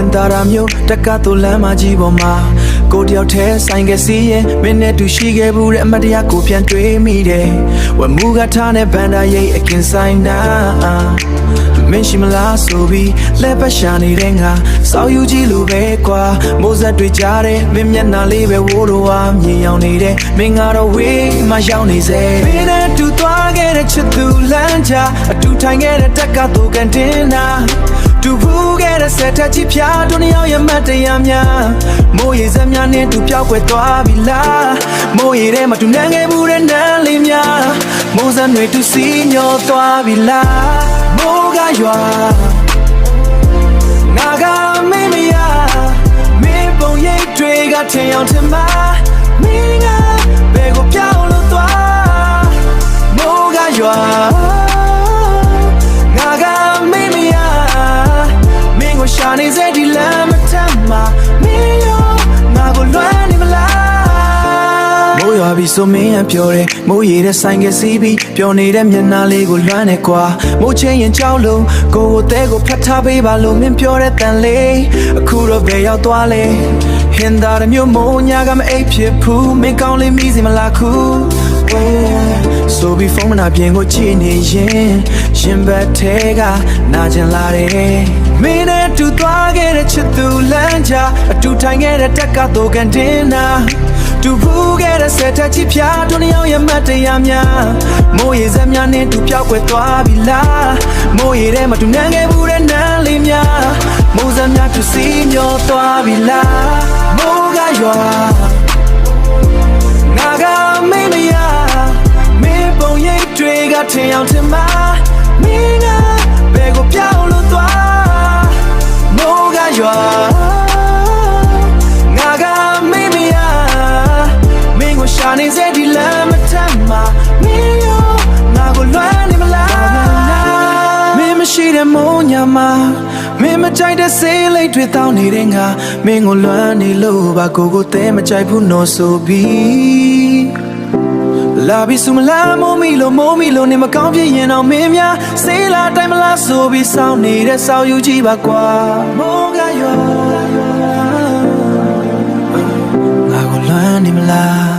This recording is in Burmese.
Hindara myo takato lama jiboma Go tယောက်ထဲဆိုင်ကစီးရင်မင်းနဲ့တူရှိခဲ့ဘူးတဲ့အမတ်တရားကိုပြန်တွေးမိတယ်ဝမူကထားတဲ့ဘန်ဒါရိတ်အကင်ဆိုင်နာမင်းရှိမလားဆိုပြီးလက်ပတ်ရှာနေတဲ့ငါစောက်ယူကြည့်လို့ပဲကွာမိုးဆက်တွေကြားတယ်မင်းမျက်နှာလေးပဲဝိုးတော့ဝါမြင်ရောက်နေတယ်မင်းကတော့ဝေးမှရောက်နေစေမင်းနဲ့တူသွားခဲ့တဲ့ချစ်သူလမ်းချအတူထိုင်ခဲ့တဲ့တက်ကတော့ကန်တင်နာတူဘူးခဲ့တဲ့ဆက်ထက်ချစ်ဖြားတို့နှစ်ယောက်ရဲ့မတ်တရားများမိုးရေစက်များနဲ့တူပြောက်ွယ်သွားပြီလားမိုးရေထဲမှာတူနှမ်းခဲ့ဘူးတဲ့နန်းလေးများမိုးစံတွေတူစီညောသွားပြီလားမိုးကရွာငါကမင်းမရမင်းပုံရိပ်တွေကထင်အောင်ထင်မှာမင်းကဘယ်ကိုပြောင်းလို့သွားမိုးကရွာရှာနေစေဒီလမ်းမတမ်းမှာမင်းရောငါကိုလွမ်းနေမလားမိုးရွာပြီးဆိုမင်းရပြောတယ်မိုးရေတဲ့ဆိုင်ကစီးပြီးပျော်နေတဲ့မျက်နှာလေးကိုလွမ်းနေကွာမိုးချင်းရင်ကြောက်လို့ကိုယ်တဲကိုဖတ်ထားပေးပါလို့မင်းပြောတဲ့တန်လေးအခုတော့ဘယ်ရောက်သွားလဲဟင်သာရမျိုးမိုးညာကမအိပ်ဖြစ်ဘူးမင်းကောင်းလေးမိစီမလားခုဆိုပြီးဖုန်းမနာပြင်ကိုကြည့်နေရင်ရှင်ဘက်ထဲကနာကျင်လာတယ်မင်းနဲ့တူသွားခဲ့တဲ့ချစ်သူလမ်းချအတူထိုင်ခဲ့တဲ့တက်ကတော့ကန်တင်နာတူဘူးခဲ့တဲ့ဆက်ထက်ချစ်ဖြားတို့နှစ်ယောက်ရဲ့မတ်တရားများမိုးရေစက်များနဲ့တူပြောက်ွယ်သွားပြီလားမိုးရေထဲမှာတူနှမ်းခဲ့ဘူးတဲ့နန်းလေးများမိုးစက်များတူစီမျောသွားပြီလားမိုးကရွာငါကမင်းမရမင်းပုံရိပ်တွေကထင်အောင်ထင်မှာမင်းကဘယ်ကိုပြောင်းလို့သွားမိုးကရွာငါကမင်းမရမင်းကိုရှာနေစေဒီလမ်းမတမ်းမှာမင်းရောငါကိုလွမ်းနေမလားမင်းမရှိတဲ့မိုးညာမှာမင်းမကြိုက်တဲ့စေးလိတ်တွေတောင်းနေတဲ့ငါမင်းကိုလွမ်းနေလို့ပါကိုသဲမကြိုက်ဘူးနော်ဆိုပြီးလာပြီးစုမလားမိုးမီလို့နေမကောင်းဖြစ်ရင်တော့မင်းများစေးလာတိုင်းမလားဆိုပြီးစောင်းနေတဲ့စောက်ယူကြည့်ပါကွာမိုးကရွာငါကိုလွမ်းနေမလား